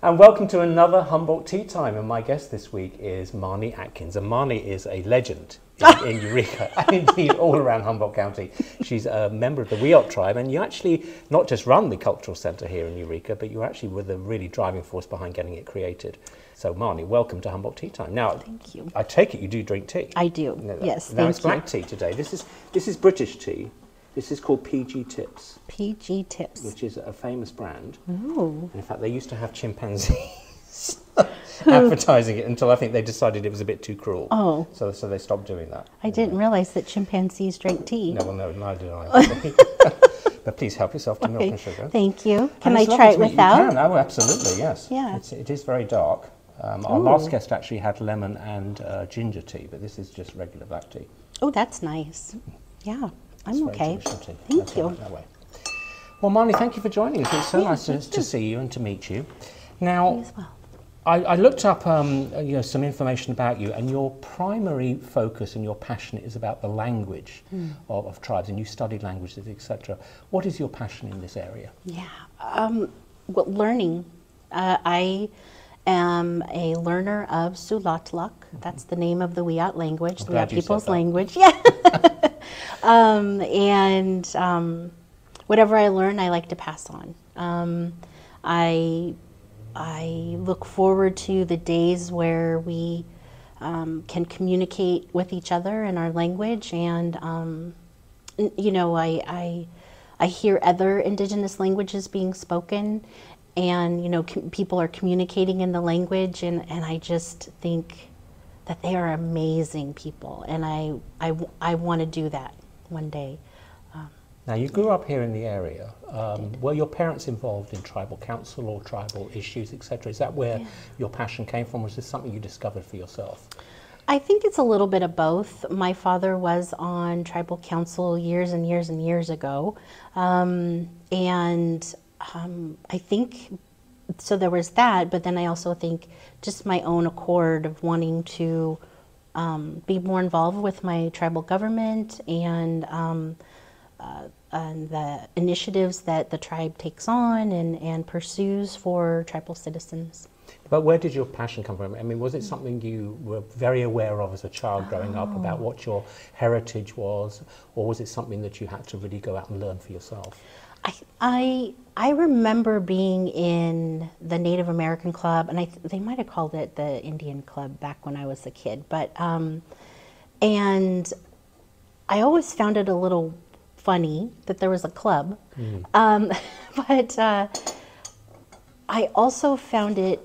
And welcome to another Humboldt Tea Time. And my guest this week is Marnie Atkins. And Marnie is a legend in Eureka and indeed all around Humboldt County. She's a member of the Wiyot tribe, and you actually not just run the cultural centre here in Eureka, but you actually were the really driving force behind getting it created. So Marnie, welcome to Humboldt Tea Time. Now, thank you. I take it you do drink tea. I do, yes. Now it's black tea today. This is British tea. This is called PG Tips. PG Tips. Which is a famous brand. Ooh. And in fact, they used to have chimpanzees advertising it until I think they decided it was a bit too cruel. Oh. So they stopped doing that. I didn't realize that chimpanzees drank tea. No, well, no, neither did I. But please help yourself to milk and sugar. Thank you. Can I try it without? You can. Oh, absolutely, yes. Yeah. It is very dark. Our last guest actually had lemon and ginger tea, but this is just regular black tea. Oh, that's nice. Yeah. I'm okay. Thank you. That way. Well, Marnie, thank you for joining us. It's so nice to see you and to meet you. Now, I looked up some information about you, and your primary focus and your passion is about the language of tribes, and you studied languages, etc. What is your passion in this area? Yeah, well, learning. I am a learner of Sulatlak. That's the name of the Wiyot language, the Wiyot people's language. Yeah. Whatever I learn, I like to pass on. I look forward to the days where we can communicate with each other in our language, and I hear other indigenous languages being spoken, and people are communicating in the language, and I just think that they are amazing people, and I want to do that one day. Now, you grew up here in the area. Were your parents involved in tribal council or tribal issues, etc.? Is that where your passion came from, or is this something you discovered for yourself? I think it's a little bit of both. My father was on tribal council years and years and years ago, I think, so there was that, but then I also think just my own accord of wanting to be more involved with my tribal government and the initiatives that the tribe takes on and pursues for tribal citizens. But where did your passion come from? I mean, was it something you were very aware of as a child growing up about what your heritage was, or was it something that you had to really go out and learn for yourself? I remember being in the Native American Club, and they might have called it the Indian Club back when I was a kid, but and I always found it a little funny that there was a club, but I also found it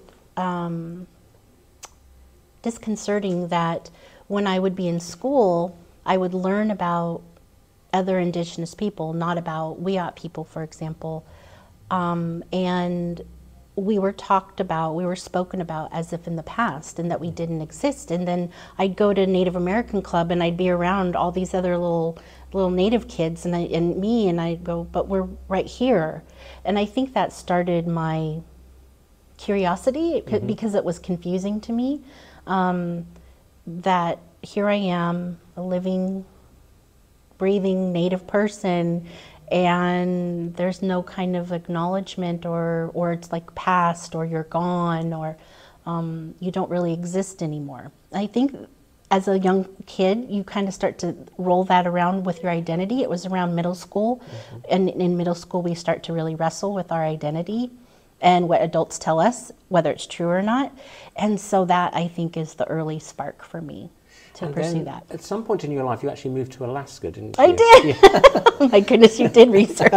disconcerting that when I would be in school, I would learn about other indigenous people, not about Wiyot people, for example, and we were spoken about as if in the past and that we didn't exist. And then I'd go to Native American Club and I'd be around all these other little Native kids and I'd go, but we're right here. And I think that started my curiosity because it was confusing to me, that here I am, a living, breathing Native person, and there's no kind of acknowledgement or it's like past, or you're gone, or you don't really exist anymore. I think as a young kid, you kind of start to roll that around with your identity. It was around middle school, and in middle school we start to really wrestle with our identity and what adults tell us, whether it's true or not. And so that, I think, is the early spark for me to pursue that. At some point in your life, you actually moved to Alaska, didn't you? I did. Yeah. My goodness, you did research.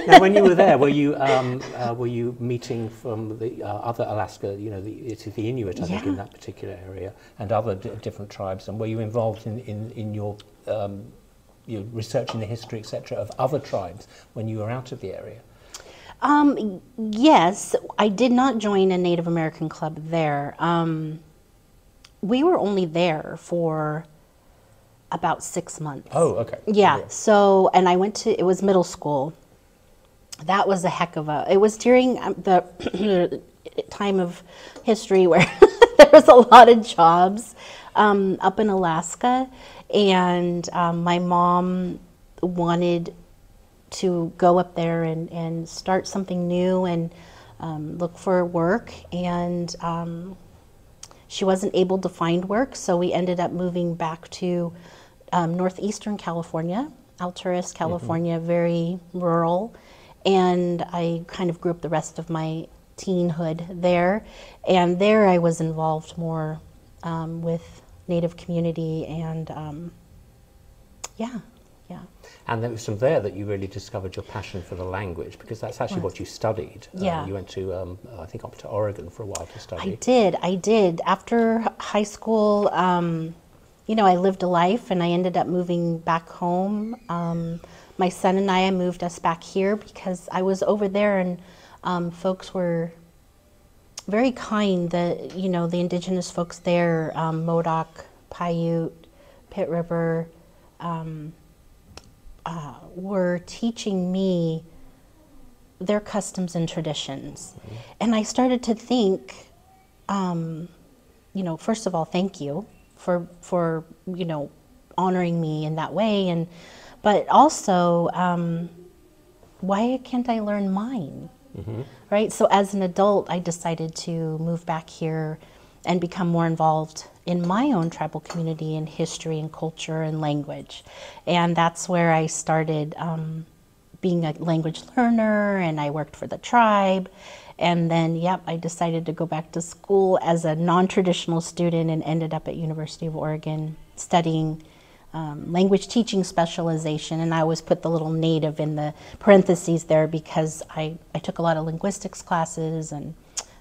Now, when you were there, were you meeting from the other Alaska? It's the Inuit, I think, in that particular area, and other different tribes. And were you involved in your researching the history, etc., of other tribes when you were out of the area? Yes, I did not join a Native American club there. We were only there for about 6 months. Oh, okay. Yeah, so, and I went to, it was middle school. That was a heck of it was during the time of history where there was a lot of jobs up in Alaska, and my mom wanted to go up there and start something new, and look for work, and she wasn't able to find work, so we ended up moving back to northeastern California, Alturas, California, very rural, and I kind of grew up the rest of my teenhood there, and there I was involved more with Native community, and yeah. And it was from there that you really discovered your passion for the language, because that's actually what you studied. Yeah. You went to, I think, up to Oregon for a while to study. I did. After high school, you know, I lived a life, and I ended up moving back home. My son and I moved us back here because I was over there, and folks were very kind. You know, the indigenous folks there, Modoc, Paiute, Pit River, were teaching me their customs and traditions. And I started to think, you know, first of all, thank you for you know, honoring me in that way, but also, why can't I learn mine? Right? So as an adult, I decided to move back here and become more involved in my own tribal community in history and culture and language. And that's where I started being a language learner, and I worked for the tribe. And then, yep, I decided to go back to school as a non-traditional student and ended up at University of Oregon studying language teaching specialization. And I always put the little native in the parentheses there because I took a lot of linguistics classes and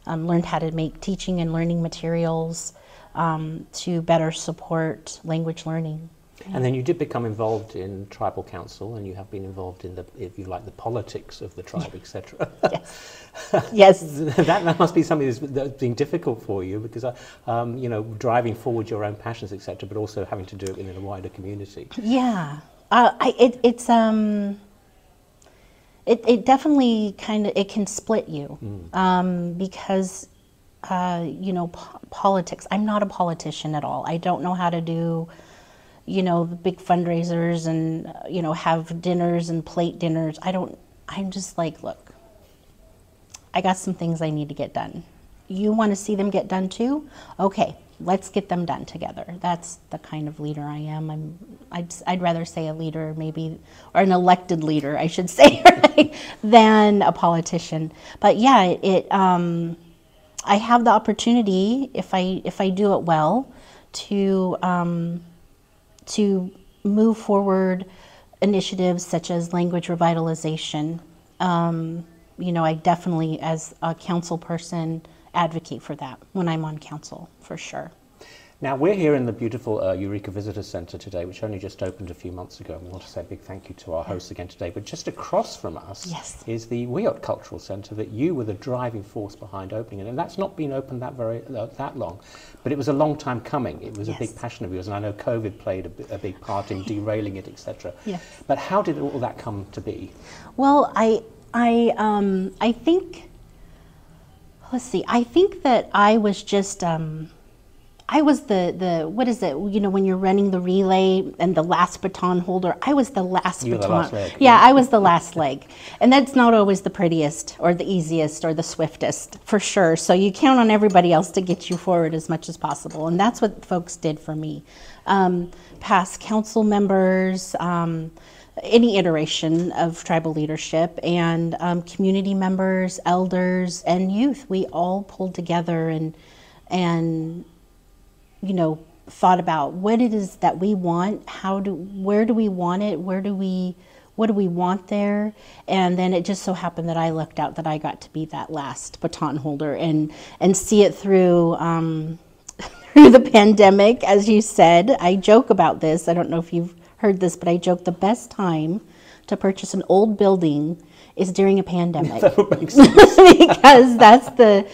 learned how to make teaching and learning materials to better support language learning. And then you did become involved in tribal council, and you have been involved in the, if you like, the politics of the tribe, etc. Yes. Yes. That must be something that's been difficult for you, because you know, driving forward your own passions, etc., but also having to do it within a wider community. Yeah. It definitely it can split you because you know, politics. I'm not a politician at all. I don't know how to do, you know, the big fundraisers and, you know, have dinners and plate dinners. I'm just like, look, I got some things I need to get done. You want to see them get done too? Okay, let's get them done together. That's the kind of leader I am. I'd rather say a leader maybe, or an elected leader, I should say, right, than a politician. But yeah, I have the opportunity, if I do it well, to move forward initiatives such as language revitalization. You know, I definitely, as a council person, advocate for that when I'm on council, for sure. Now, we're here in the beautiful Eureka Visitor Center today, which only just opened a few months ago. And we want to say a big thank you to our hosts again today. But just across from us is the Wiyot Cultural Center that you were the driving force behind opening it. And that's not been open that long, but it was a long time coming. It was a big passion of yours, and I know COVID played a big part in derailing it, etc. Yes. But how did all that come to be? Well, I think, let's see, I think that I was just, I was the what is it, you know, when you're running the relay and the last baton holder, I was the last you were baton. The last leg. Yeah, I was the last leg. And that's not always the prettiest or the easiest or the swiftest, for sure. So you count on everybody else to get you forward as much as possible. And that's what folks did for me. Past council members, any iteration of tribal leadership, and community members, elders, and youth, we all pulled together and you know, thought about what it is that we want, where do we want it, what do we want there, and then it just so happened that I lucked out that I got to be that last baton holder and see it through through the pandemic. As you said, I joke about this, I don't know if you've heard this, but I joke the best time to purchase an old building is during a pandemic. That would make sense. Because that's the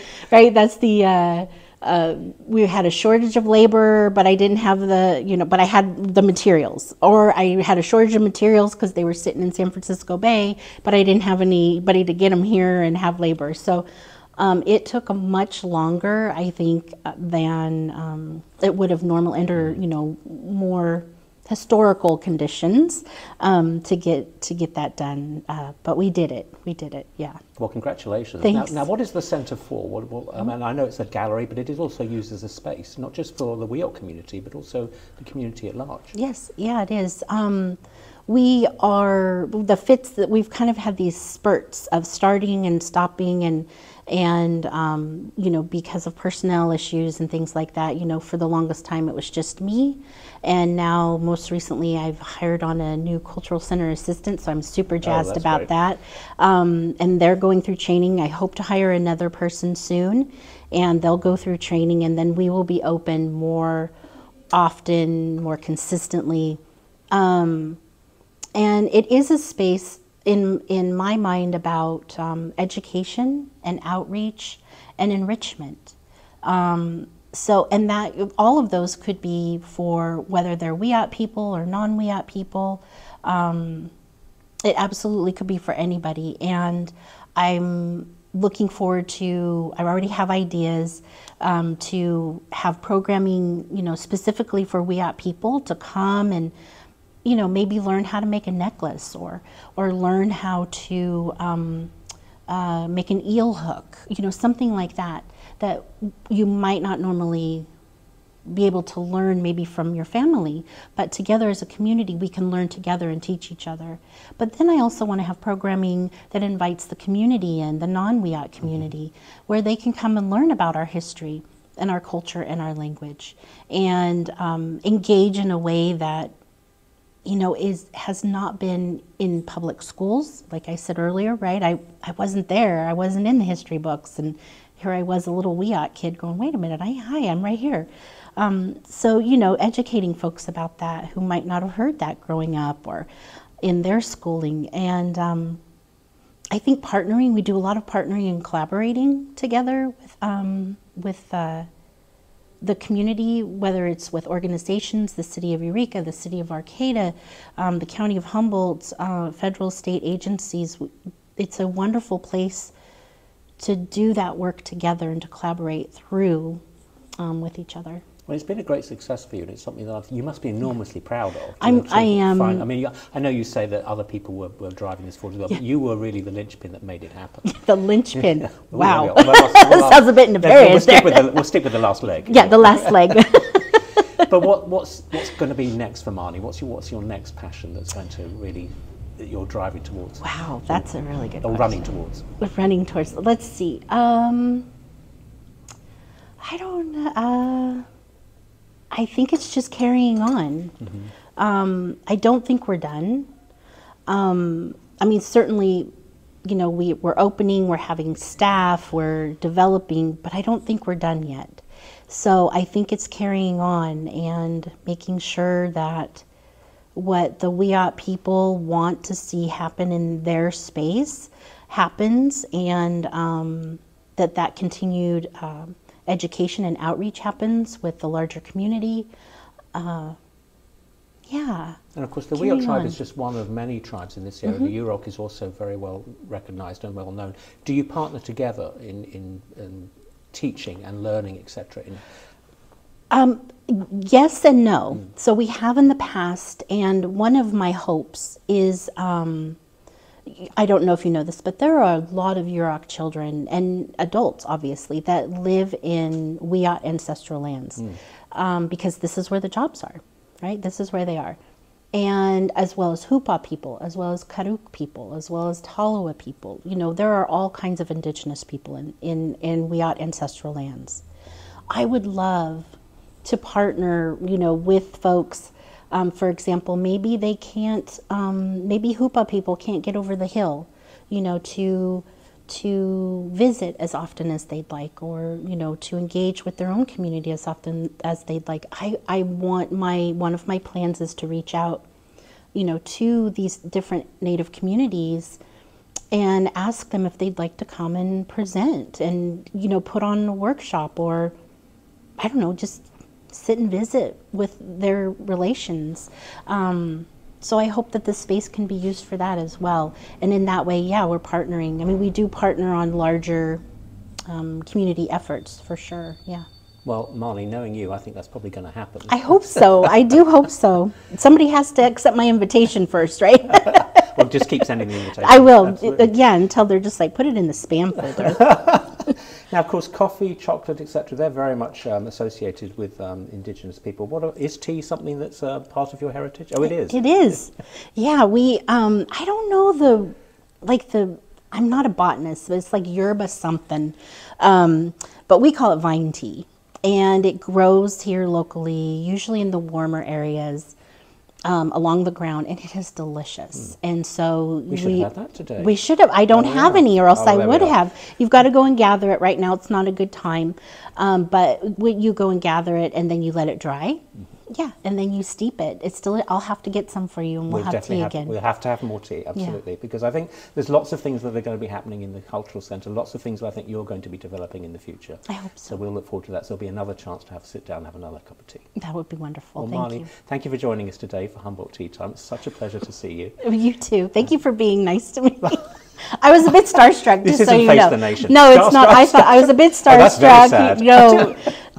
we had a shortage of labor, but I didn't have but I had the materials, or I had a shortage of materials because they were sitting in San Francisco Bay, but I didn't have anybody to get them here and have labor. So it took a much longer, I think, than it would have normally, more historical conditions to get that done. But we did it. We did it. Yeah. Well, congratulations. Thanks. Now, what is the centre for? I mean, I know it's a gallery, but it is also used as a space, not just for the Wiyot community, but also the community at large. Yes. Yeah, it is. We are the fits that we've kind of had these spurts of starting and stopping and you know, because of personnel issues and things like that, you know, for the longest time it was just me. And now most recently I've hired on a new cultural center assistant, so I'm super jazzed about great. that. And they're going through training. I hope to hire another person soon, and they'll go through training, and then we will be open more often, more consistently. And it is a space in my mind about education and outreach and enrichment. So, and that all of those could be for whether they're Wiyot people or non-Wiyot people. It absolutely could be for anybody. And I'm looking forward to, I already have ideas to have programming, you know, specifically for Wiyot people to come and, you know, maybe learn how to make a necklace or learn how to make an eel hook, you know, something like that, that you might not normally be able to learn maybe from your family, but together as a community we can learn together and teach each other. But then I also want to have programming that invites the community and the non-Wiyot community, where they can come and learn about our history and our culture and our language, and engage in a way that, you know, has not been in public schools. Like I said earlier, right? I wasn't there. I wasn't in the history books, and here I was, a little Wiyot kid going, wait a minute, hi, I'm right here. So, you know, educating folks about that who might not have heard that growing up or in their schooling. And I think partnering, we do a lot of partnering and collaborating together with the community, whether it's with organizations, the City of Eureka, the City of Arcata, the County of Humboldt, federal, state agencies. It's a wonderful place to do that work together and to collaborate through with each other. Well, it's been a great success for you, and it's something that you must be enormously proud of. I am. I mean, I know you say that other people were driving this forward as well, but you were really the linchpin that made it happen. The linchpin. Wow. Well, sounds a bit nefarious. We'll stick with the last leg. Yeah, the last leg. But what's going to be next for Marnie? What's your next passion that's going to really, that you're driving towards? Wow, that's a really good or question. running towards? Running towards. Let's see. I don't know. I think it's just carrying on. Mm-hmm. I don't think we're done. I mean, certainly, you know, we're opening, we're having staff, we're developing, but I don't think we're done yet. So I think it's carrying on and making sure that what the Wiyot people want to see happen in their space happens, and that continued education and outreach happens with the larger community. Yeah. And of course, the Wiyot tribe is just one of many tribes in this area. Mm-hmm. The Yurok is also very well recognized and well known. Do you partner together in teaching and learning, etc.? Yes and no. So we have in the past, and one of my hopes is, I don't know if you know this, but there are a lot of Yurok children and adults, obviously, that live in Wiyot ancestral lands, because this is where the jobs are, right? This is where they are. And as well as Hupa people, as well as Karuk people, as well as Taloa people. You know, there are all kinds of indigenous people in Wiyot ancestral lands. I would love to partner, you know, with folks. For example, maybe they can't, maybe Hupa people can't get over the hill, you know, to visit as often as they'd like, or, you know, to engage with their own community as often as they'd like. I want one of my plans is to reach out, you know, to these different Native communities and ask them if they'd like to come and present and, you know, put on a workshop, or, I don't know, just sit and visit with their relations. So I hope that this space can be used for that as well. And in that way, yeah, we're partnering. I mean, we do partner on larger community efforts for sure, yeah. Well, Marnie, knowing you, I think that's probably going to happen. I hope so. I do hope so. Somebody has to accept my invitation first, right? Well, just keep sending the invitation. I will. Absolutely. Yeah, until they're just like, put it in the spam folder. Now, of course, coffee, chocolate, etc., they're very much associated with indigenous people. Is tea something that's part of your heritage? Oh, it is. It is. Yeah, we, I don't know I'm not a botanist, but it's like yerba something. But we call it vine tea. And it grows here locally, usually in the warmer areas. Along the ground, and it is delicious. And so we should have that today. We should have. I don't have any, or else I would we have. You've got to go and gather it. Right now, it's not a good time, but when you go and gather it, and then you let it dry. Yeah, and then you steep it. It's still. I'll have to get some for you, and we'll have tea again. We'll have to have more tea, absolutely, because I think there's lots of things that are going to be happening in the cultural centre. Lots of things that I think you're going to be developing in the future. I hope so. So we'll look forward to that. So there'll be another chance to sit down and have another cup of tea. That would be wonderful. Well, Thank Marnie, you. Thank you for joining us today for Humboldt Tea Time. It's such a pleasure to see you. You too. Thank you for being nice to me. I was a bit starstruck, This just so isn't you Face know. the Nation. No, it's not. I thought I was a bit starstruck. that's very sad.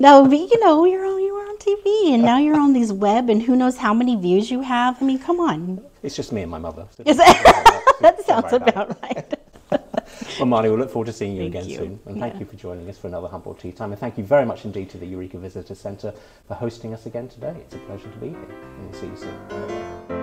No, but you were on TV, and now you're on these web, and who knows how many views you have. I mean, come on. It's just me and my mother. So That sounds about right. Well, Marnie, we'll look forward to seeing you Thank again you. soon. And thank you for joining us for another Humboldt Tea Time. And thank you very much indeed to the Eureka Visitor Centre for hosting us again today. It's a pleasure to be here. And we'll see you soon. Bye-bye.